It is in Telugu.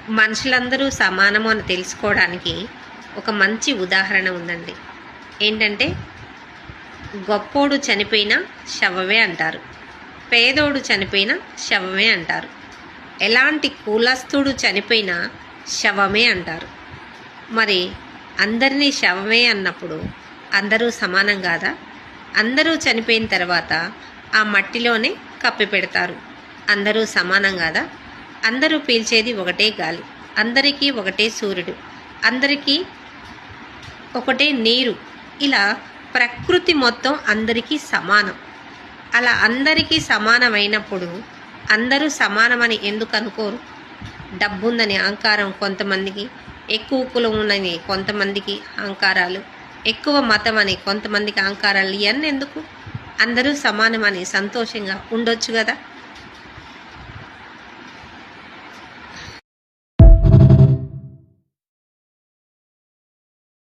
మనుషులందరూ సమానము అని తెలుసుకోవడానికి ఒక మంచి ఉదాహరణ ఉందండి. ఏంటంటే, గొప్పోడు చనిపోయినా శవమే అంటారు, పేదోడు చనిపోయినా శవమే అంటారు, ఎలాంటి కులస్థుడు చనిపోయినా శవమే అంటారు. మరి అందరినీ శవమే అన్నప్పుడు అందరూ సమానం కాదా? అందరూ చనిపోయిన తర్వాత ఆ మట్టిలోనే కప్పి పెడతారు. అందరూ సమానం కాదా? అందరూ పీల్చేది ఒకటే గాలి, అందరికీ ఒకటే సూర్యుడు, అందరికీ ఒకటే నీరు. ఇలా ప్రకృతి మొత్తం అందరికీ సమానం. అలా అందరికీ సమానమైనప్పుడు అందరూ సమానమని ఎందుకు అనుకోరు? డబ్బుందని అహంకారం కొంతమందికి, ఎక్కువ కులం ఉందని కొంతమందికి అహంకారాలు, ఎక్కువ మతం అని కొంతమందికి అహంకారాలు, ఇవన్నీ ఎందుకు? అందరూ సమానమని సంతోషంగా ఉండొచ్చు కదా.